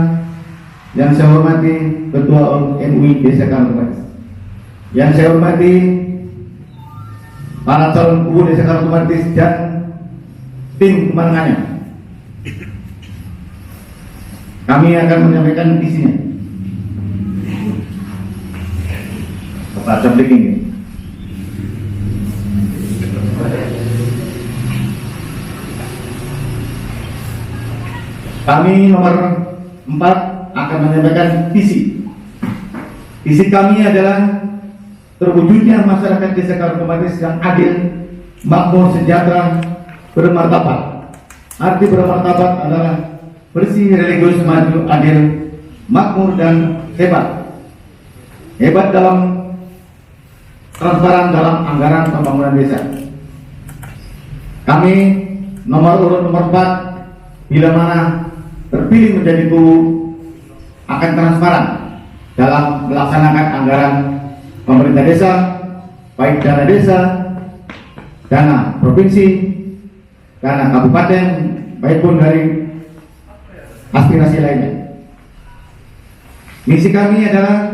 yang saya hormati Ketua MUI Desa Karangkomartis, yang saya hormati para calon kubu Desa Karangkomartis dan tim pemenangannya. Kami akan menyampaikan visinya. Baca breaking. Kami nomor 4 akan menyampaikan visi. Visi kami adalah terwujudnya masyarakat Desa Karangkomartis yang adil, makmur, sejahtera, bermartabat. Arti bermartabat adalah bersih, religius, maju, adil, makmur, dan hebat. Hebat dalam transparan dalam anggaran pembangunan desa. Kami nomor urut nomor 4 bila mana terpilih menjadi kubu akan transparan dalam melaksanakan anggaran pemerintah desa, baik dana desa, dana provinsi, dana kabupaten, baik pun dari aspirasi lainnya. Misi kami adalah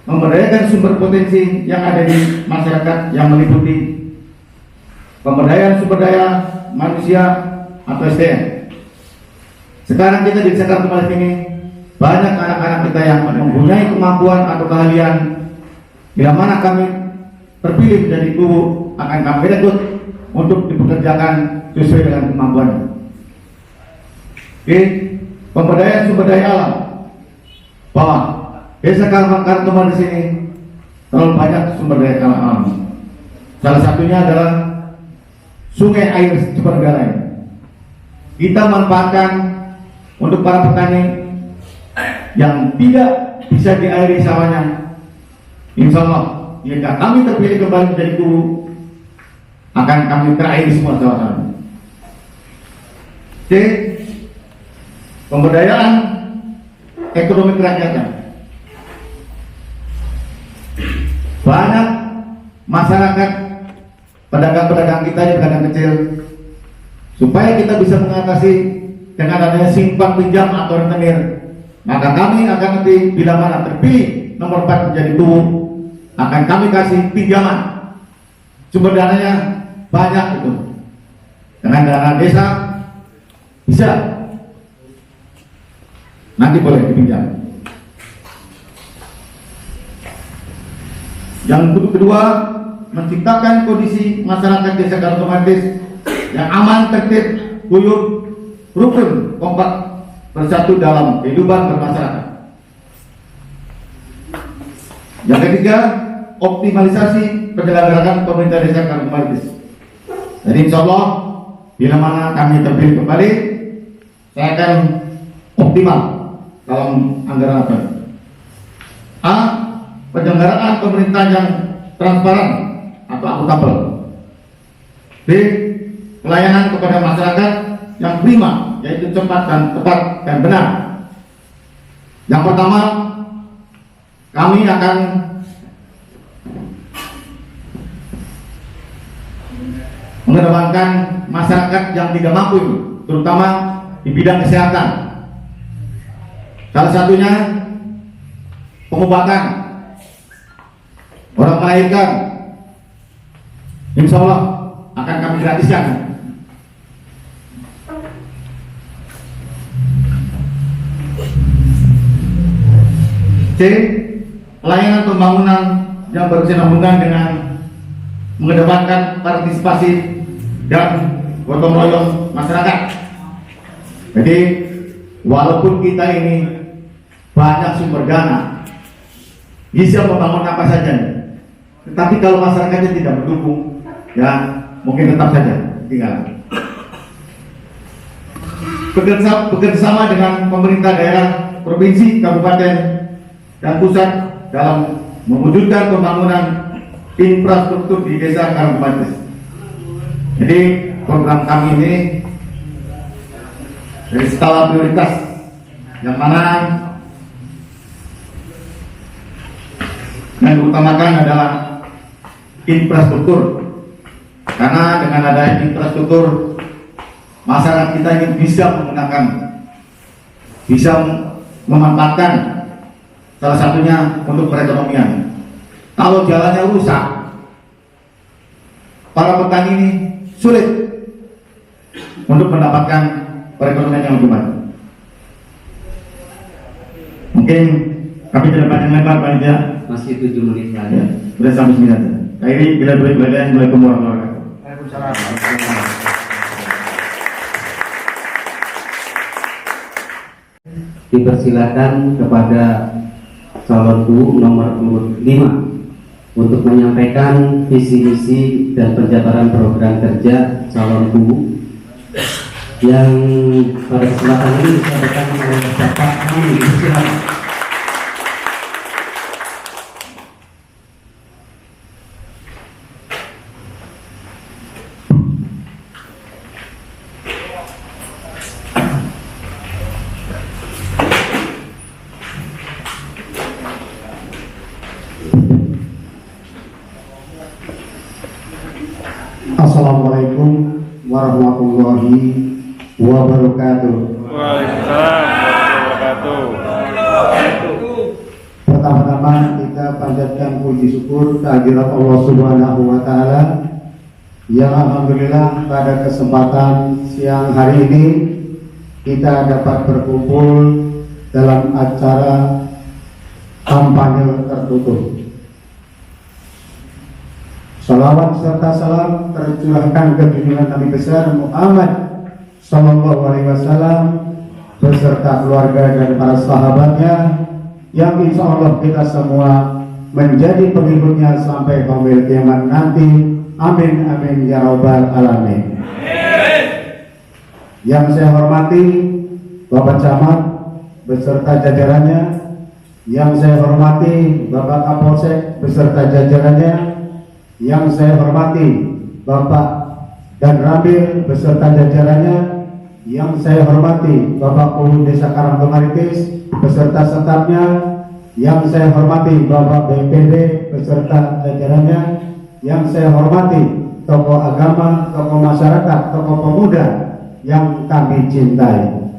memberdayakan sumber potensi yang ada di masyarakat yang meliputi pemberdayaan sumber daya manusia atau SDM. Sekarang kita di Desa Kartumatis ini banyak anak-anak kita yang mempunyai kemampuan atau keahlian. Bila mana kami terpilih menjadi kubu, akan kami rekrut untuk dipekerjakan sesuai dengan kemampuannya. Oke, pemberdayaan sumber daya alam. Bahwa Desa Kartumatis ini terlalu banyak sumber daya alam. Salah satunya adalah sungai air Cipergalai. Kita manfaatkan untuk para petani yang tidak bisa diairi sawahnya. Insya Allah, jika kami terpilih kembali menjadi kubu, akan kami terairi semua sawah-sawah. C. Pemberdayaan ekonomi kerakyatan. Banyak masyarakat, pedagang-pedagang kita yang pedagang kecil, supaya kita bisa mengatasi dengan adanya simpan pinjam atau rentenir, maka kami akan nanti bila mana terpilih nomor 4 menjadi kubu, akan kami kasih pinjaman. Sumber dananya banyak itu. Dengan dana desa bisa nanti boleh dipinjam. Yang kedua, menciptakan kondisi masyarakat Desa Kartumatis yang aman, tertib, guyup, rukun, kompak, bersatu dalam kehidupan bermasyarakat. Yang ketiga, optimalisasi penyelenggaraan pemerintah Desa Kartumatis. Jadi insya Allah, bila mana kami terpilih kembali, saya akan optimal dalam anggaran apa? A. Penyelenggaraan pemerintah yang transparan atau akuntabel. B. Pelayanan kepada masyarakat yang prima, yaitu cepat dan tepat dan benar. Yang pertama, kami akan mengedepankan masyarakat yang tidak mampu, terutama di bidang kesehatan. Salah satunya pengobatan. Orang melahirkan, insya Allah akan kami gratiskan. C. Pelayanan pembangunan yang berkesinambungan dengan mengedepankan partisipasi dan gotong royong masyarakat. Jadi walaupun kita ini banyak sumber dana, bisa membangun apa saja, tetapi kalau masyarakatnya tidak mendukung, ya mungkin tetap saja tinggal. Bekerjasama dengan pemerintah daerah, provinsi, kabupaten, dan pusat dalam mewujudkan pembangunan infrastruktur di Desa Kartumatis. Jadi program kami ini dari skala prioritas yang mana yang diutamakan adalah infrastruktur, karena dengan adanya infrastruktur masyarakat kita ini bisa menggunakan, bisa memanfaatkan, salah satunya untuk perekonomian. Kalau jalannya rusak, para petani ini sulit untuk mendapatkan perekonomian yang lebih baik. Mungkin kami tidak panjang lebar, panitia. Masih 7 menit lagi. Ya, sudah sampai 9. Akhirnya bila beribadah, Assalamualaikum warahmatullahi wabarakatuh. Dipersilakan kepada calon kubu nomor 5 untuk menyampaikan visi misi dan penjabaran program kerja calon kubu yang pada kesempatan ini disampaikan oleh Bapak Amin. Silakan. Assalamualaikum warahmatullahi wabarakatuh. Waalaikumsalam warahmatullahi wabarakatuh. Pertama-tama kita panjatkan puji syukur kehadirat Allah Subhanahu wa taala yang alhamdulillah pada kesempatan siang hari ini kita dapat berkumpul dalam acara kampanye tertutup. Salawat serta salam tercurahkan ke junjungan Nabi besar Muhammad Sallallahu Alaihi Wasallam beserta keluarga dan para sahabatnya yang insya Allah kita semua menjadi pengikutnya sampai yaumil kiamat nanti. Amin amin ya rabbal alamin. Yang saya hormati Bapak Camat beserta jajarannya, yang saya hormati Bapak Kapolsek beserta jajarannya, yang saya hormati Bapak dan Ramil beserta jajarannya, yang saya hormati Bapak Puru Desa Karangtumaritis beserta stafnya, yang saya hormati Bapak BPD beserta jajarannya, yang saya hormati tokoh agama, tokoh masyarakat, tokoh pemuda yang kami cintai.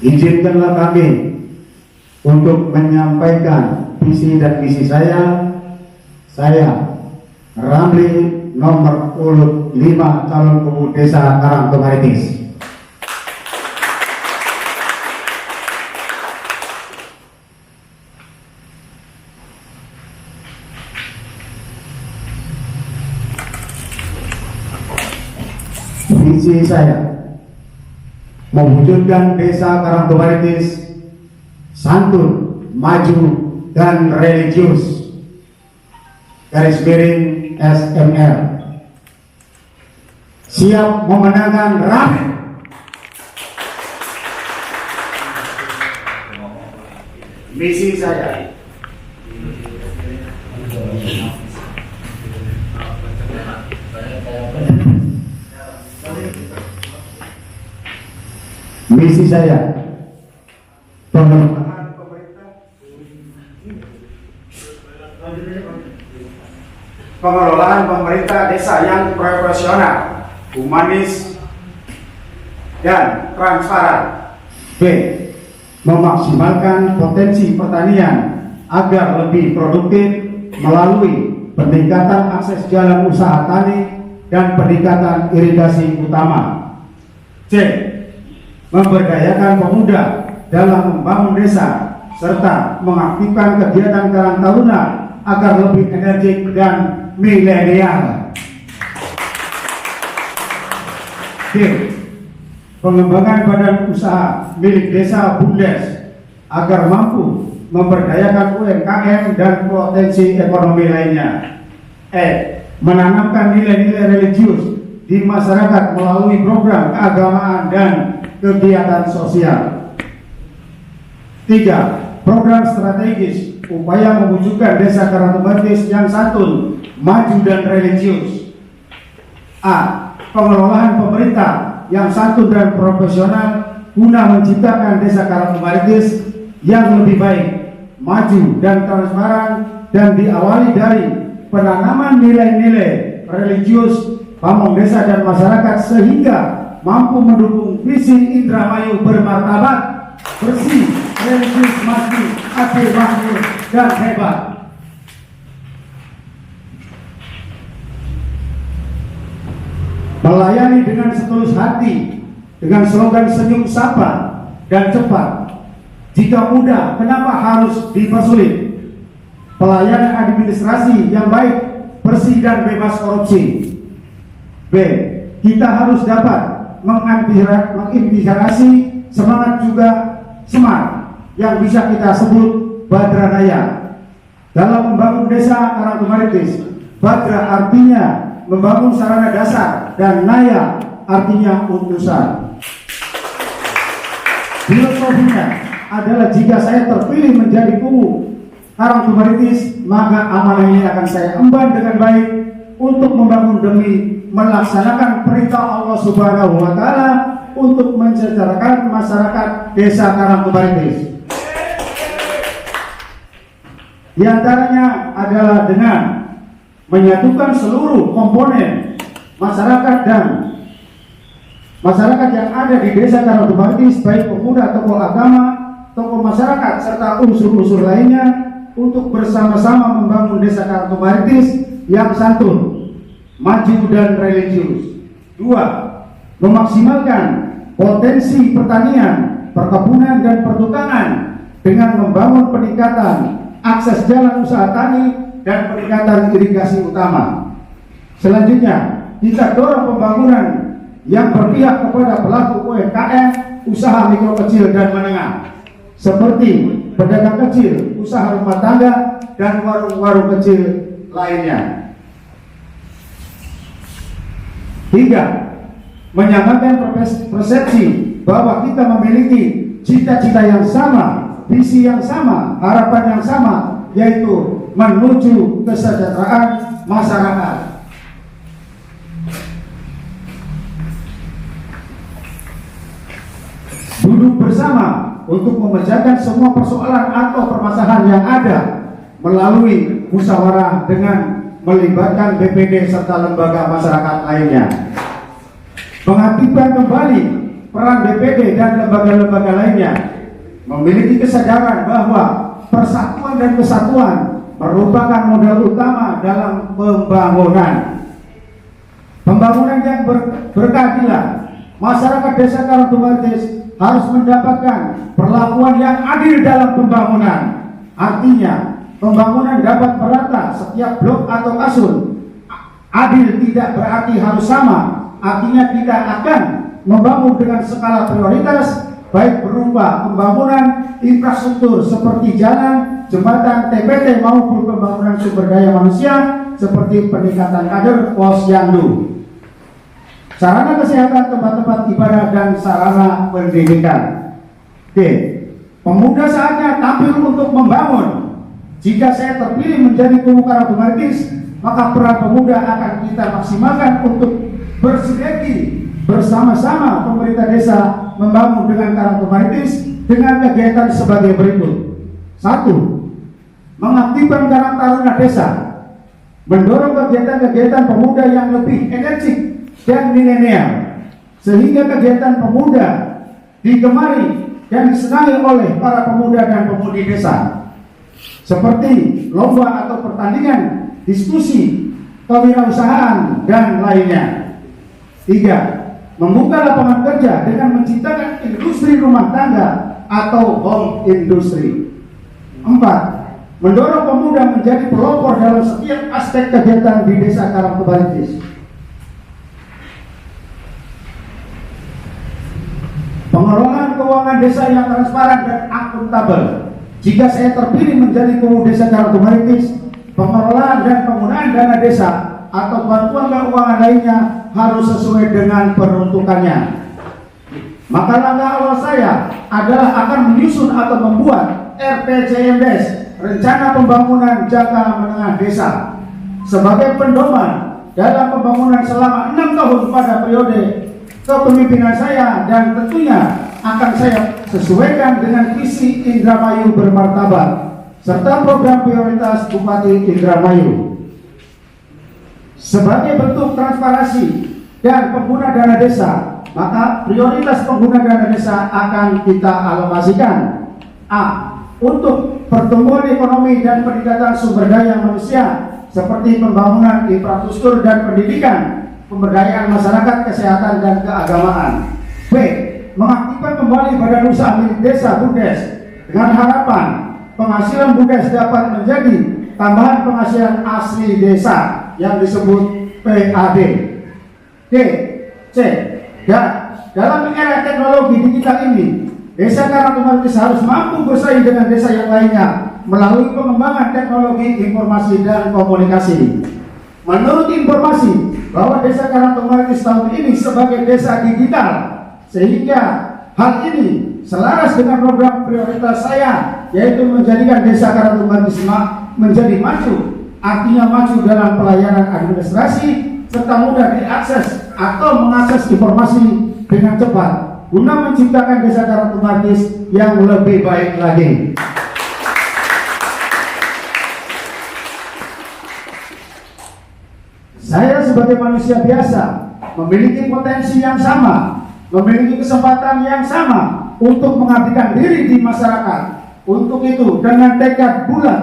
Izinkanlah kami untuk menyampaikan visi dan misi saya. Saya Ramli nomor urut 5 calon kepala desa Karangtumaritis. Visi saya mewujudkan desa Karangtumaritis santun, maju, dan religius. Garis miring SMR. Siap memenangkan Ramil. Misi saya pengembangan pengelolaan pemerintah desa yang profesional, humanis, dan transparan. B. Memaksimalkan potensi pertanian agar lebih produktif melalui peningkatan akses jalan usaha tani dan peningkatan irigasi utama. C. Memberdayakan pemuda dalam membangun desa serta mengaktifkan kegiatan karang taruna agar lebih energik dan milenial. D. Pengembangan badan usaha milik desa BUMDes agar mampu memberdayakan UMKM dan potensi ekonomi lainnya. E. Menanamkan nilai-nilai religius di masyarakat melalui program keagamaan dan kegiatan sosial. 3. Program strategis upaya mewujudkan desa Karangtumaritis yang santun, maju, dan religius. A. Pengelolaan pemerintah yang santun dan profesional guna menciptakan desa Karangtumaritis yang lebih baik, maju, dan transparan, dan diawali dari penanaman nilai-nilai religius pamong desa dan masyarakat sehingga mampu mendukung visi Indramayu bermartabat, bersih, religius, maju, adil, makmur, dan hebat. Melayani dengan setulus hati dengan slogan senyum sapa dan cepat. Jika mudah, kenapa harus dipersulit? Pelayanan administrasi yang baik, bersih, dan bebas korupsi. B. Kita harus dapat menginspirasi semangat juga smart yang bisa kita sebut Badranaya dalam membangun desa Karangtumaritis. Badra artinya membangun sarana dasar dan Naya artinya utusan. Filosofinya adalah jika saya terpilih menjadi kubu Karangtumaritis, maka amanah ini akan saya emban dengan baik untuk membangun demi melaksanakan perintah Allah Subhanahu wa taala untuk mensejahterakan masyarakat desa Karangtumaritis. Di antaranya adalah dengan menyatukan seluruh komponen masyarakat yang ada di Desa Karangtumaritis, baik pemuda, tokoh agama, tokoh masyarakat, serta unsur-unsur lainnya untuk bersama-sama membangun Desa Karangtumaritis yang santun, maju dan religius. 2. Memaksimalkan potensi pertanian, perkebunan dan pertukangan dengan membangun peningkatan akses jalan usaha tani dan peningkatan irigasi utama. Selanjutnya, kita dorong pembangunan yang berpihak kepada pelaku UMKM, usaha mikro kecil dan menengah, seperti pedagang kecil, usaha rumah tangga, dan warung-warung kecil lainnya. 3. Menyamakan persepsi bahwa kita memiliki cita-cita yang sama, visi yang sama, harapan yang sama, yaitu menuju kesejahteraan masyarakat. Duduk bersama untuk memecahkan semua persoalan atau permasalahan yang ada melalui musyawarah dengan melibatkan BPD serta lembaga masyarakat lainnya. Mengaktifkan kembali peran BPD dan lembaga-lembaga lainnya, memiliki kesadaran bahwa persatuan dan kesatuan merupakan modal utama dalam pembangunan. Pembangunan yang berkeadilan. Masyarakat Desa Karangtumaritis harus mendapatkan perlakuan yang adil dalam pembangunan. Artinya, pembangunan dapat merata setiap blok atau kasur. Adil tidak berarti harus sama. Artinya kita akan membangun dengan skala prioritas, baik berupa pembangunan infrastruktur seperti jalan, jembatan, TPT maupun pembangunan sumber daya manusia seperti peningkatan kader posyandu, sarana kesehatan, tempat-tempat ibadah, dan sarana pendidikan. D. Pemuda saatnya tampil untuk membangun. Jika saya terpilih menjadi Kubu Karangtumaritis, maka peran pemuda akan kita maksimalkan untuk bersinergi bersama-sama pemerintah desa membangun dengan Karangtumaritis dengan kegiatan sebagai berikut. 1. Mengaktifkan Karang Taruna Desa, mendorong kegiatan-kegiatan pemuda yang lebih energik dan milenial, sehingga kegiatan pemuda digemari dan disenangi oleh para pemuda dan pemudi desa, seperti lomba atau pertandingan, diskusi, kewirausahaan, dan lainnya. 3. Membuka lapangan kerja dengan menciptakan industri rumah tangga atau home industry. 4. Mendorong pemuda menjadi pelopor dalam setiap aspek kegiatan di Desa Karangtumaritis. Pengelolaan keuangan desa yang transparan dan akuntabel. Jika saya terpilih menjadi Kubu Desa Karangtumaritis, pengelolaan dan penggunaan dana desa atau bantuan keuangan lainnya harus sesuai dengan peruntukannya. Maka langkah awal saya adalah akan menyusun atau membuat RPJMDes, Rencana Pembangunan Jangka Menengah Desa, sebagai pedoman dalam pembangunan selama 6 tahun pada periode kepemimpinan saya, dan tentunya akan saya sesuaikan dengan visi Indramayu Bermartabat serta program prioritas Bupati Indramayu. Sebagai bentuk transparansi dan pengguna dana desa, maka prioritas pengguna dana desa akan kita alokasikan. A. Untuk pertumbuhan ekonomi dan peningkatan sumber daya manusia seperti pembangunan infrastruktur dan pendidikan, pemberdayaan masyarakat, kesehatan, dan keagamaan. B. Mengaktifkan kembali badan usaha milik desa BUMDes dengan harapan penghasilan BUMDes dapat menjadi tambahan penghasilan asli desa yang disebut PAD. D. C. Dalam era teknologi digital ini, Desa Karangtumaritis harus mampu bersaing dengan desa yang lainnya melalui pengembangan teknologi informasi dan komunikasi. Menurut informasi bahwa Desa Karangtumaritis tahun ini sebagai desa digital, sehingga hal ini selaras dengan program prioritas saya, yaitu menjadikan Desa Karangtumaritis menjadi maju, artinya maju dalam pelayanan administrasi serta mudah diakses atau mengakses informasi dengan cepat guna menciptakan Desa Karangtumaritis yang lebih baik lagi. sebagai manusia biasa memiliki potensi yang sama, memiliki kesempatan yang sama untuk mengabdikan diri di masyarakat. Untuk itu, dengan tekad bulat,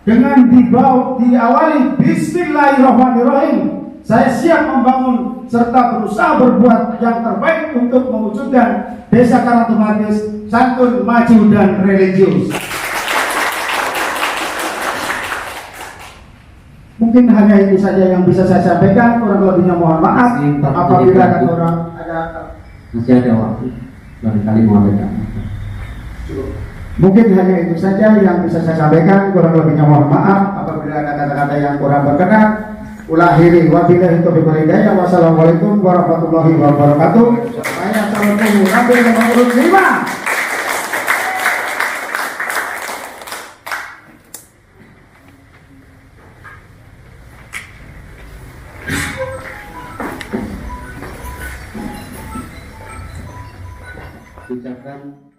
dengan diawali Bismillahirrahmanirrahim, saya siap membangun serta berusaha berbuat yang terbaik untuk mewujudkan Desa Karangtumades santun, maju, dan religius. Mungkin hanya itu saja yang bisa saya sampaikan. Kurang lebihnya mohon maaf apabila ada orang masih ada waktu barangkali mau ada. Mungkin hanya itu saja yang bisa saya sampaikan. Kurang lebihnya mohon maaf apabila ada kata-kata yang kurang berkenan. Ulahiri wabillahi taufiq wal hidayah. Wassalamualaikum warahmatullahi wabarakatuh. Saya calon tunggu Nabi nomor urut 5. Ucapkan